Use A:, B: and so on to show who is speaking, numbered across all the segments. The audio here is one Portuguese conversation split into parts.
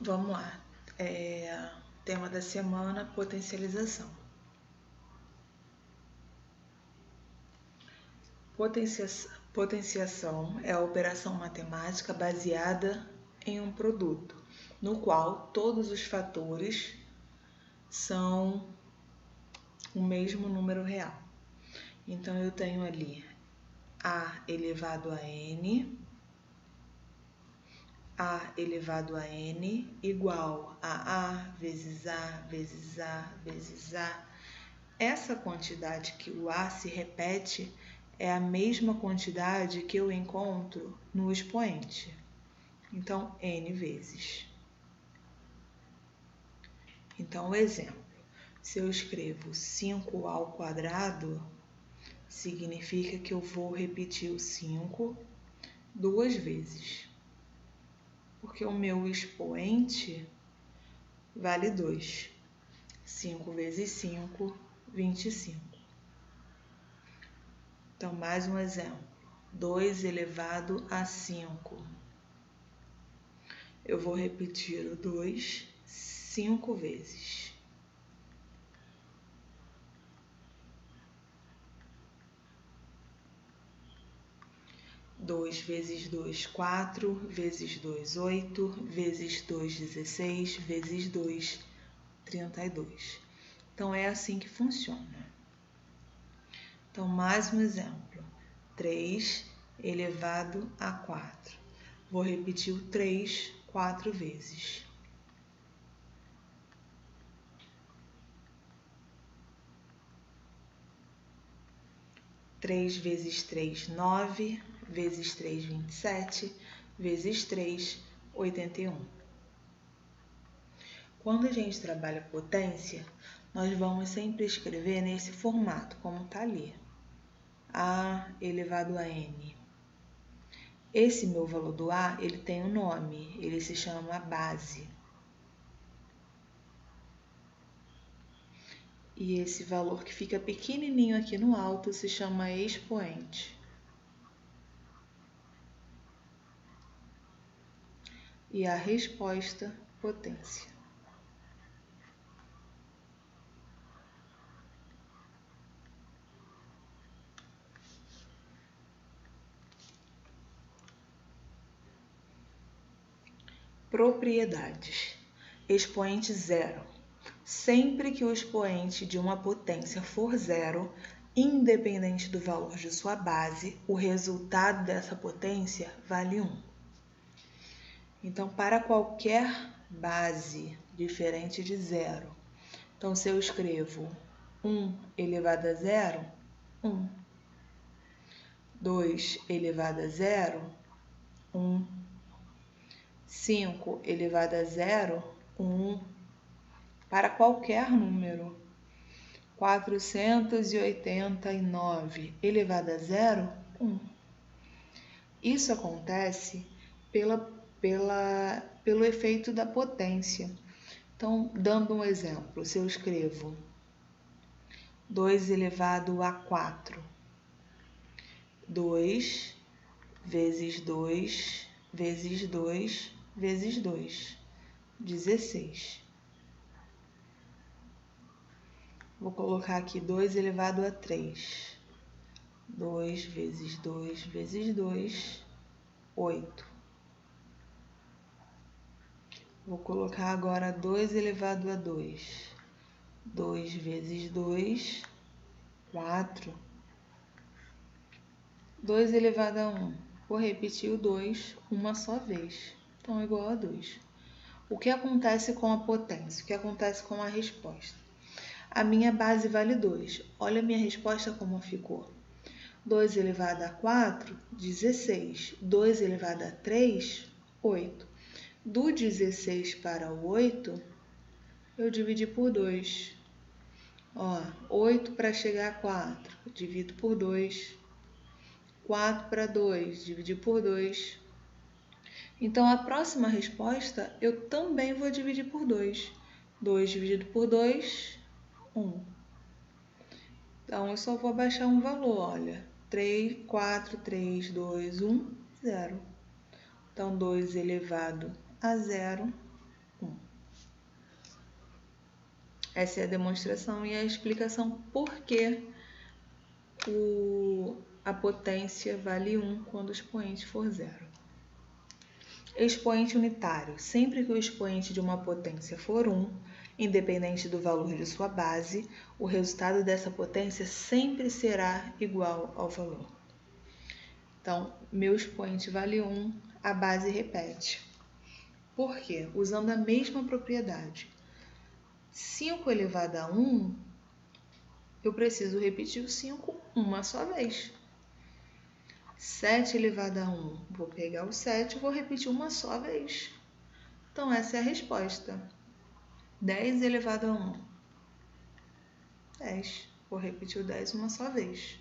A: Vamos lá. Tema da semana, potencialização. Potenciação é a operação matemática baseada em um produto, no qual todos os fatores são o mesmo número real. Então, eu tenho ali a elevado a n igual a vezes a vezes a vezes a. Essa quantidade que o a se repete é a mesma quantidade que eu encontro no expoente. Então, n vezes. Então, exemplo, se eu escrevo 5 ao quadrado, significa que eu vou repetir o 5 duas vezes, porque o meu expoente vale 2. 5 vezes 5, 25. Então, mais um exemplo. 2 elevado a 5. Eu vou repetir o 2 5 vezes. Dois vezes 2, 4, vezes 2, 8, vezes 2, 16, vezes 2, 32. Então, é assim que funciona. Então, mais um exemplo. 3 elevado a 4. Vou repetir o 3 4 vezes. Três vezes 3, 9, vezes 3, 27, vezes 3, 81. Quando a gente trabalha potência, nós vamos sempre escrever nesse formato, como está ali. A elevado a n. Esse meu valor do A, ele tem um nome, ele se chama base. E esse valor que fica pequenininho aqui no alto se chama expoente. E a resposta, potência. Propriedades. Expoente zero. Sempre que o expoente de uma potência for zero, independente do valor de sua base, o resultado dessa potência vale 1. Então, para qualquer base diferente de zero, então se eu escrevo 1 elevado a zero, 1. 2 elevado a zero, 1. 5 elevado a zero, 1. Para qualquer número. 489 elevado a zero, 1. Isso acontece pelo efeito da potência. Então, dando um exemplo, se eu escrevo 2 elevado a 4, 2 vezes 2 vezes 2 vezes 2, 16. Vou colocar aqui 2 elevado a 3. 2 vezes 2 vezes 2, 8. Vou colocar agora 2 elevado a 2. 2 vezes 2, 4. 2 elevado a 1. Vou repetir o 2 uma só vez. Então, é igual a 2. O que acontece com a potência? O que acontece com a resposta? A minha base vale 2. Olha a minha resposta como ficou. 2 elevado a 4, 16. 2 elevado a 3, 8. Do 16 para o 8, eu dividi por 2. 8 para chegar a 4, divido por 2. 4 para 2, dividir por 2. Então, a próxima resposta eu também vou dividir por 2. 2 dividido por 2, 1. Então, eu só vou abaixar um valor, olha. 3, 4, 3, 2, 1, 0. Então, 2 elevado a 0, 1. Essa é a demonstração e a explicação por que a potência vale 1 quando o expoente for 0. Expoente unitário. Sempre que o expoente de uma potência for 1, independente do valor de sua base, o resultado dessa potência sempre será igual ao valor. Então, meu expoente vale 1, a base repete. Por quê? Usando a mesma propriedade. 5 elevado a 1, eu preciso repetir o 5 uma só vez. 7 elevado a 1, vou pegar o 7 e vou repetir uma só vez. Então, essa é a resposta. 10 elevado a 1, 10. Vou repetir o 10 uma só vez.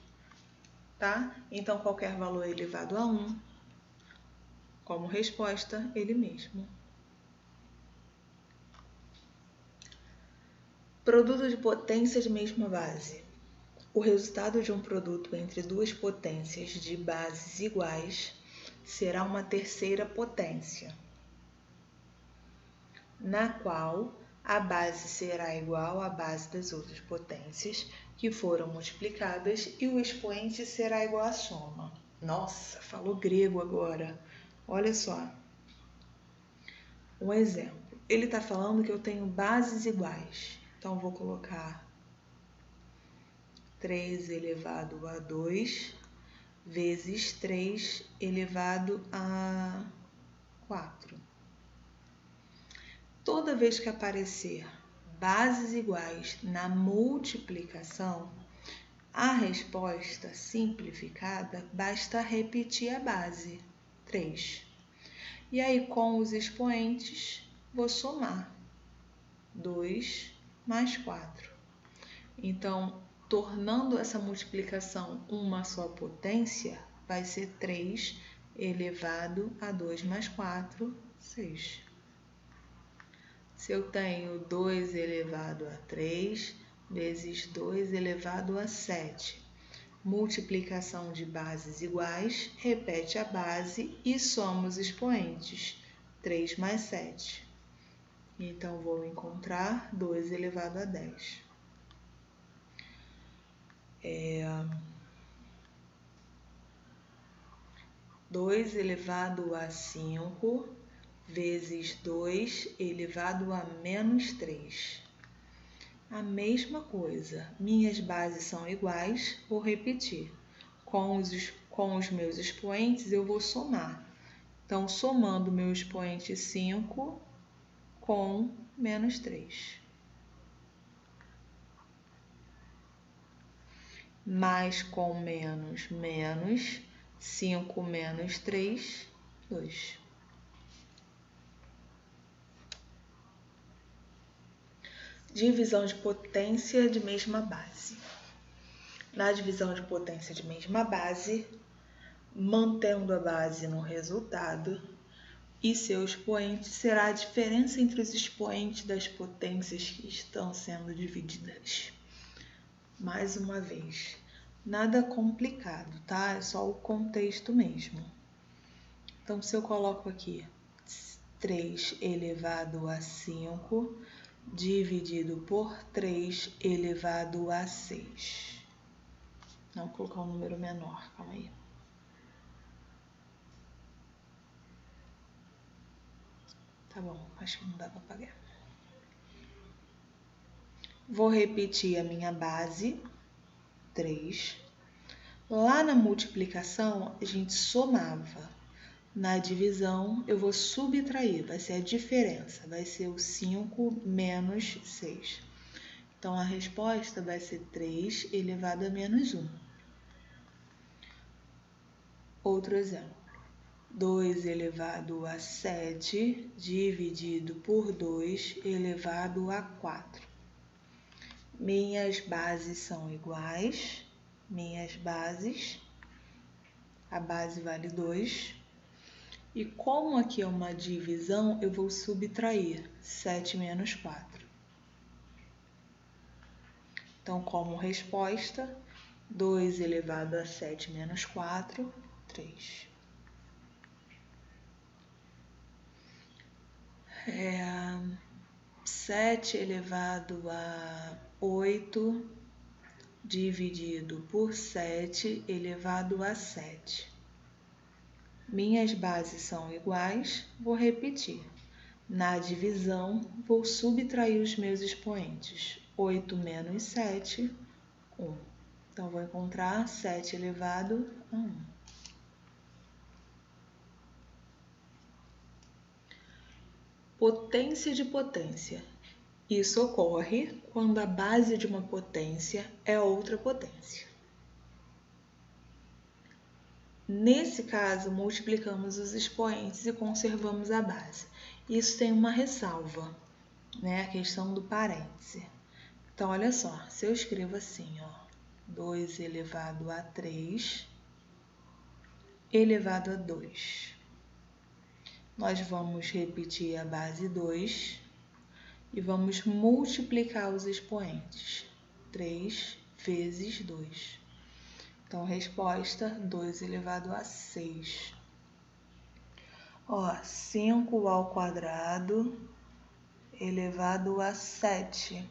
A: Tá? Então, qualquer valor elevado a 1, como resposta, ele mesmo. Produto de potência de mesma base. O resultado de um produto entre duas potências de bases iguais será uma terceira potência, na qual a base será igual à base das outras potências que foram multiplicadas e o expoente será igual à soma. Nossa, falou grego agora. Olha só. Um exemplo. Ele está falando que eu tenho bases iguais. Então, vou colocar 3 elevado a 2 vezes 3 elevado a 4. Toda vez que aparecer bases iguais na multiplicação, a resposta simplificada basta repetir a base, 3. E aí, com os expoentes, vou somar 2 mais 4. Então, tornando essa multiplicação uma só potência, vai ser 3 elevado a 2 mais 4, 6. Se eu tenho 2 elevado a 3 vezes 2 elevado a 7, multiplicação de bases iguais, repete a base e soma os expoentes, 3 mais 7. Então, vou encontrar 2 elevado a 10. 2 elevado a 5 vezes 2 elevado a menos 3. A mesma coisa, minhas bases são iguais, vou repetir. Com os meus expoentes, eu vou somar. Então, somando meu expoente 5 com menos 3. Mais com menos, menos. 5 menos 3, 2. Divisão de potência de mesma base. Na divisão de potência de mesma base, mantendo a base no resultado e seu expoente será a diferença entre os expoentes das potências que estão sendo divididas. Mais uma vez, nada complicado, tá? É só o contexto mesmo. Então, se eu coloco aqui 3 elevado a 5 dividido por 3 elevado a 6. Não, vou colocar um número menor, calma aí. Tá bom, acho que não dá para apagar. Vou repetir a minha base, 3. Lá na multiplicação, a gente somava. Na divisão, eu vou subtrair, vai ser a diferença, vai ser o 5 menos 6. Então, a resposta vai ser 3 elevado a menos 1. Outro exemplo. 2 elevado a 7 dividido por 2 elevado a 4. Minhas bases são iguais, minhas bases, a base vale 2. E como aqui é uma divisão, eu vou subtrair 7 menos 4. Então, como resposta, 2 elevado a 7 menos 4, 3. 7 elevado a 8 dividido por 7 elevado a 7. Minhas bases são iguais, vou repetir. Na divisão, vou subtrair os meus expoentes. 8 menos 7, 1. Então, vou encontrar 7 elevado a 1. Potência de potência. Isso ocorre quando a base de uma potência é outra potência. Nesse caso, multiplicamos os expoentes e conservamos a base. Isso tem uma ressalva, né? A questão do parêntese. Então, olha só, se eu escrevo assim, ó, 2 elevado a 3 elevado a 2. Nós vamos repetir a base 2 e vamos multiplicar os expoentes. 3 vezes 2. Então, resposta, 2 elevado a 6. Ó, 5 ao quadrado elevado a 7.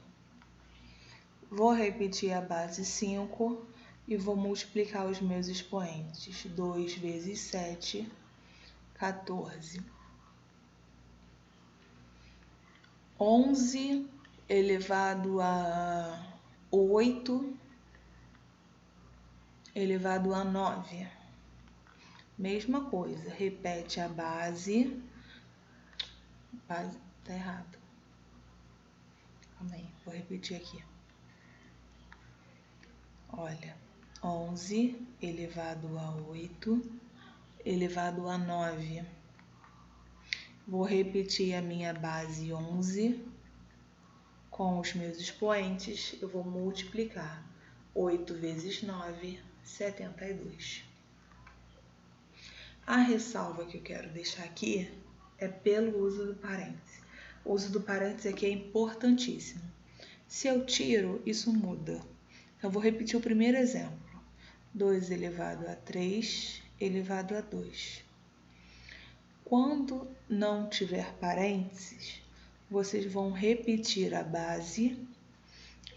A: Vou repetir a base 5 e vou multiplicar os meus expoentes. 2 vezes 7, 14. 11 elevado a 8 elevado a 9. Mesma coisa, repete a base. Base tá errado. Calma aí, vou repetir aqui. Olha, 11 elevado a 8 elevado a 9. Vou repetir a minha base 11 com os meus expoentes. Eu vou multiplicar 8 vezes 9, 72. A ressalva que eu quero deixar aqui é pelo uso do parêntese. O uso do parêntese aqui é importantíssimo. Se eu tiro, isso muda. Então, vou repetir o primeiro exemplo. 2 elevado a 3 elevado a 2. Quando não tiver parênteses, vocês vão repetir a base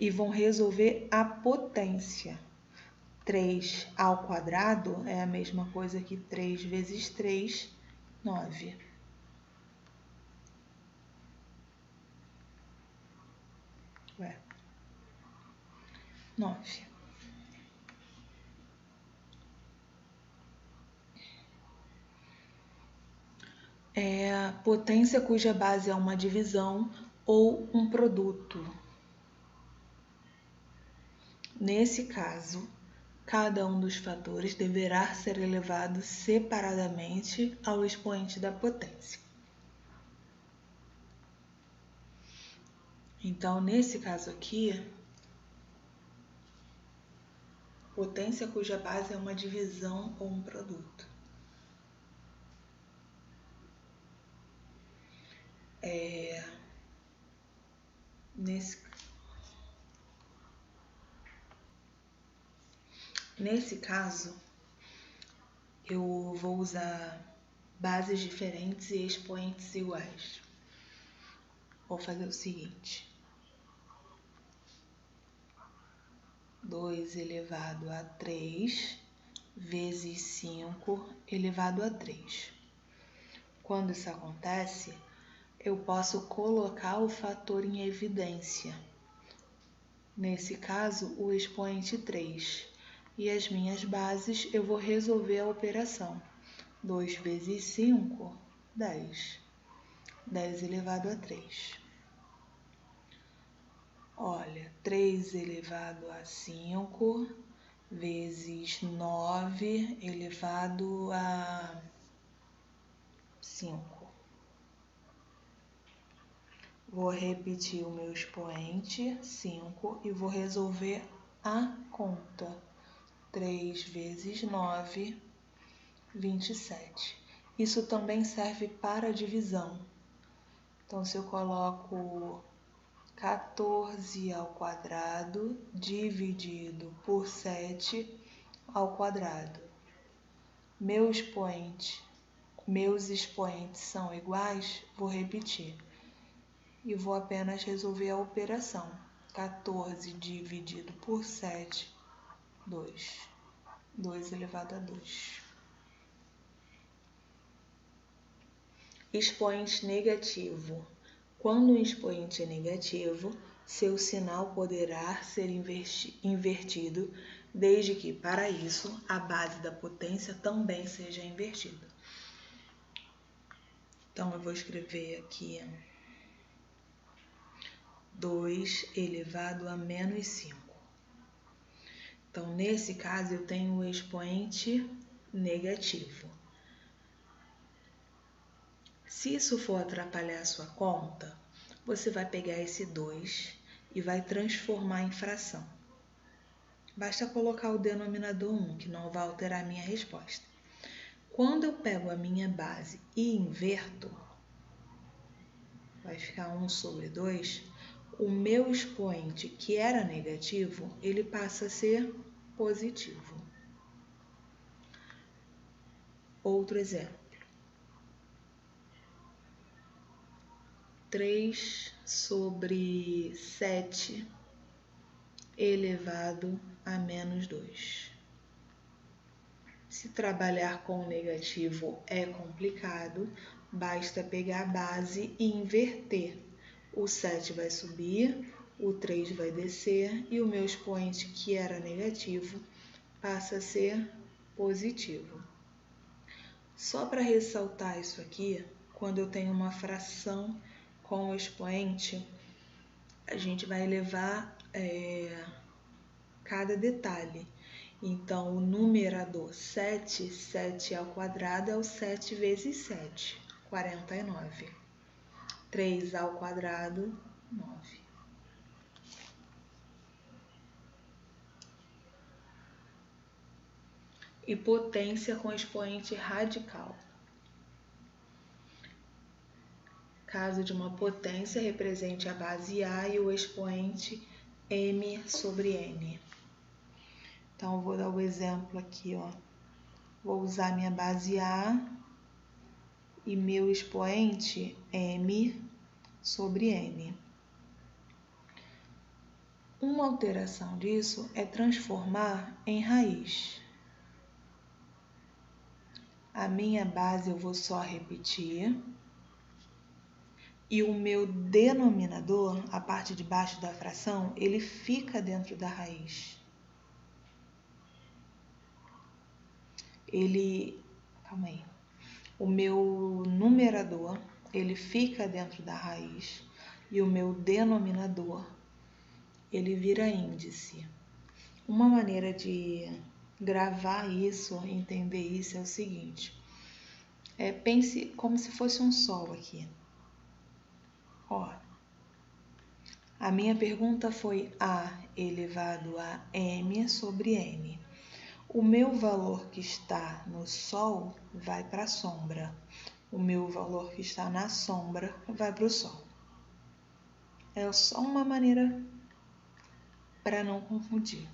A: e vão resolver a potência. 3 ao quadrado é a mesma coisa que 3 vezes 3, 9. Ué, 9. Potência cuja base é uma divisão ou um produto. Nesse caso, cada um dos fatores deverá ser elevado separadamente ao expoente da potência. Então, nesse caso aqui, potência cuja base é uma divisão ou um produto. Nesse caso, eu vou usar bases diferentes e expoentes iguais. Vou fazer o seguinte. 2 elevado a 3 vezes 5 elevado a 3. Quando isso acontece, eu posso colocar o fator em evidência. Nesse caso, o expoente 3. E as minhas bases, eu vou resolver a operação. 2 vezes 5, 10. 10 elevado a 3. Olha, 3 elevado a 5 vezes 9 elevado a 5. Vou repetir o meu expoente, 5, e vou resolver a conta. 3 vezes 9, 27. Isso também serve para divisão. Então, se eu coloco 14 ao quadrado dividido por 7 ao quadrado. Meu expoente meus expoentes são iguais, vou repetir. E vou apenas resolver a operação. 14 dividido por 7, 2. 2 elevado a 2. Expoente negativo. Quando um expoente é negativo, seu sinal poderá ser invertido, desde que, para isso, a base da potência também seja invertida. Então, eu vou escrever aqui 2 elevado a menos 5. Então, nesse caso, eu tenho o expoente negativo. Se isso for atrapalhar a sua conta, você vai pegar esse 2 e vai transformar em fração. Basta colocar o denominador 1, que não vai alterar a minha resposta. Quando eu pego a minha base e inverto, vai ficar 1 sobre 2, o meu expoente, que era negativo, ele passa a ser positivo. Outro exemplo. 3 sobre 7 elevado a menos 2. Se trabalhar com o negativo é complicado, basta pegar a base e inverter. O 7 vai subir, o 3 vai descer e o meu expoente, que era negativo, passa a ser positivo. Só para ressaltar isso aqui, quando eu tenho uma fração com o expoente, a gente vai elevar cada detalhe. Então, o numerador 7, 7 ao quadrado é o 7 vezes 7, 49. 3 ao quadrado, 9. E potência com expoente radical. Caso de uma potência, represente a base A e o expoente m sobre n. Então, eu vou dar o exemplo aqui, ó. Vou usar minha base A e meu expoente m sobre n. Uma alteração disso é transformar em raiz. A minha base eu vou só repetir. E o meu denominador, a parte de baixo da fração, ele fica dentro da raiz. Calma aí. O meu numerador, ele fica dentro da raiz. E o meu denominador, ele vira índice. Uma maneira de gravar isso, entender isso é o seguinte. Pense como se fosse um sol aqui. Ó, a minha pergunta foi A elevado a m sobre n. O meu valor que está no sol vai para a sombra. O meu valor que está na sombra vai para o sol. É só uma maneira para não confundir.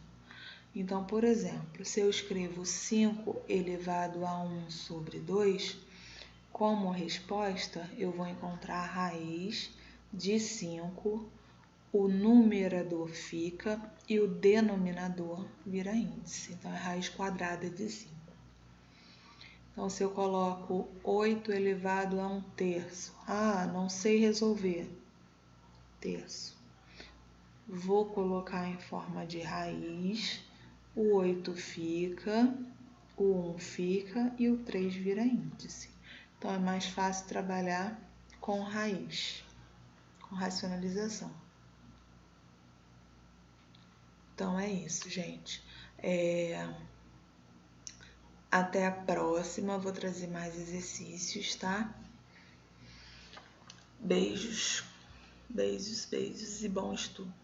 A: Então, por exemplo, se eu escrevo 5 elevado a 1 sobre 2, como resposta, eu vou encontrar a raiz de 5, o numerador fica e o denominador vira índice. Então, é raiz quadrada de 5. Então, se eu coloco 8 elevado a 1 terço, não sei resolver, terço. Vou colocar em forma de raiz, o 8 fica, o 1 fica e o 3 vira índice. Então, é mais fácil trabalhar com raiz, com racionalização. Então, é isso, gente. Até a próxima, vou trazer mais exercícios, tá? Beijos, beijos, beijos e bom estudo.